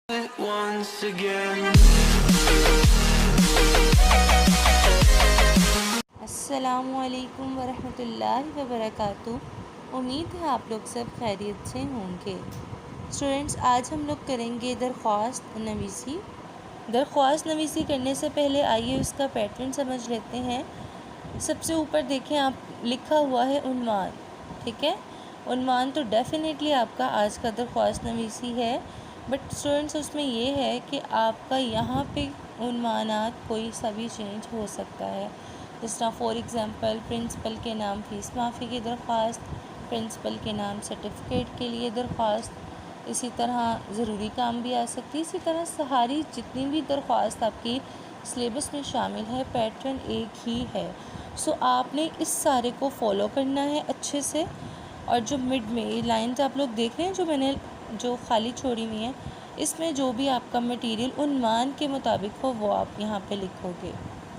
once again. अस्सलामुअलैकुम वरहमतुल्लाहि वबरकातुहू। उम्मीद है आप लोग सब खैरियत से होंगे। स्टूडेंट्स, आज हम लोग करेंगे दरख्वास्त नवीसी करने से पहले आइए उसका पैटर्न समझ लेते हैं। सबसे ऊपर देखें, आप लिखा हुआ है उन्वान। ठीक है, उन्वान तो डेफिनेटली आपका आज का दरख्वास्त नवीसी है, बट स्टूडेंट्स उसमें ये है कि आपका यहाँ पे उन्वानात कोई सा भी चेंज हो सकता है। जिस तरह फॉर एग्ज़ाम्पल प्रिंसिपल के नाम फ़ीस माफ़ी की दरख्वास्त, प्रिंसिपल के नाम सर्टिफिकेट के लिए दरख्वास्त, इसी तरह ज़रूरी काम भी आ सकती है। इसी तरह सारी जितनी भी दरख्वास्त आपकी सिलेबस में शामिल है, पैटर्न एक ही है। सो आपने इस सारे को फॉलो करना है अच्छे से। और जो मिड में लाइन्स आप लोग देख रहे हैं, जो मैंने जो खाली छोड़ी हुई हैं, इसमें जो भी आपका मटेरियल उन्वान के मुताबिक हो वो आप यहाँ पे लिखोगे।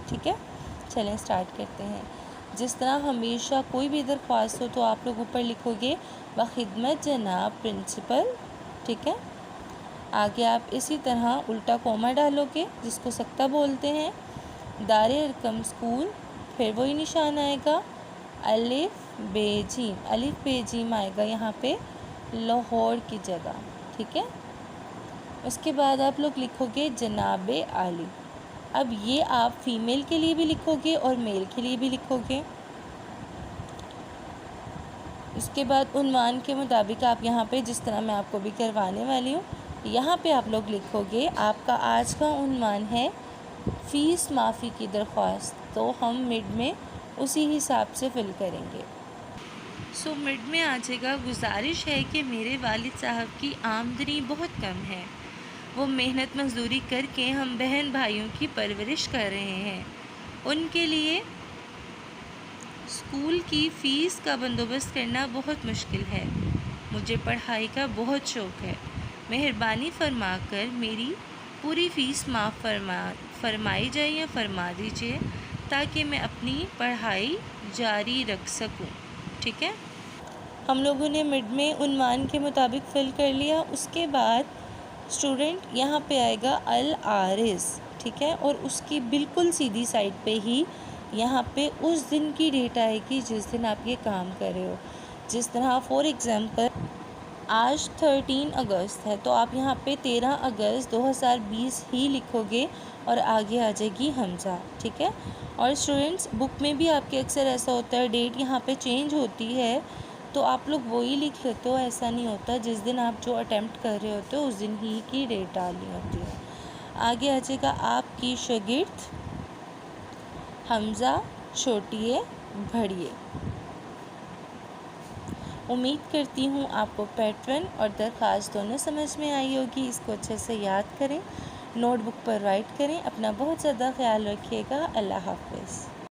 ठीक है, चलें स्टार्ट करते हैं। जिस तरह हमेशा कोई भी दरख्वास्त हो तो आप लोग ऊपर लिखोगे बखिदमत जनाब प्रिंसिपल। ठीक है, आगे आप इसी तरह उल्टा कोमा डालोगे, जिसको सक्ता बोलते हैं, दारे अरकम स्कूल, फिर वही निशान आएगा अलिफ बेजीम, अलिफ बेजीम आएगा यहाँ पे लाहौर की जगह। ठीक है, उसके बाद आप लोग लिखोगे जनाब आली। अब ये आप फीमेल के लिए भी लिखोगे और मेल के लिए भी लिखोगे। इसके बाद उन्वान के मुताबिक आप यहाँ पे, जिस तरह मैं आपको भी करवाने वाली हूँ, यहाँ पे आप लोग लिखोगे आपका आज का उन्वान है फ़ीस माफ़ी की दरख्वास्त, तो हम मिड में उसी हिसाब से फिल करेंगे। सो मिड में आ जाएगा गुजारिश है कि मेरे वालिद साहब की आमदनी बहुत कम है, वो मेहनत मजदूरी करके हम बहन भाइयों की परवरिश कर रहे हैं, उनके लिए स्कूल की फ़ीस का बंदोबस्त करना बहुत मुश्किल है। मुझे पढ़ाई का बहुत शौक़ है, मेहरबानी फरमा कर मेरी पूरी फ़ीस माफ़ फरमाई जाए या फरमा दीजिए, ताकि मैं अपनी पढ़ाई जारी रख सकूं। ठीक है, हम लोगों ने मिड में उन्वान के मुताबिक फ़िल कर लिया। उसके बाद स्टूडेंट यहाँ पे आएगा अल आरिस। ठीक है, और उसकी बिल्कुल सीधी साइड पे ही यहाँ पे उस दिन की डेट आएगी जिस दिन आप ये काम कर रहे हो। जिस तरह फॉर एग्ज़ाम्पल आज 13 अगस्त है, तो आप यहाँ पे 13 अगस्त 2020 ही लिखोगे और आगे आ जाएगी हमज़ा। ठीक है, और स्टूडेंट्स बुक में भी आपके अक्सर ऐसा होता है, डेट यहाँ पे चेंज होती है, तो आप लोग वही लिख लेते हो। ऐसा नहीं होता, जिस दिन आप जो अटैम्प्ट कर रहे होते हो उस दिन ही की डेट डालनी होती है। आगे आ जाएगा आपकी शागिर्द हमज़ा छोटिए भड़िए। उम्मीद करती हूँ आपको पैटर्न और दरख्वास्त दोनों समझ में आई होगी। इसको अच्छे से याद करें, नोटबुक पर राइट करें। अपना बहुत ज़्यादा ख्याल रखिएगा। अल्लाह हाफ़िज़।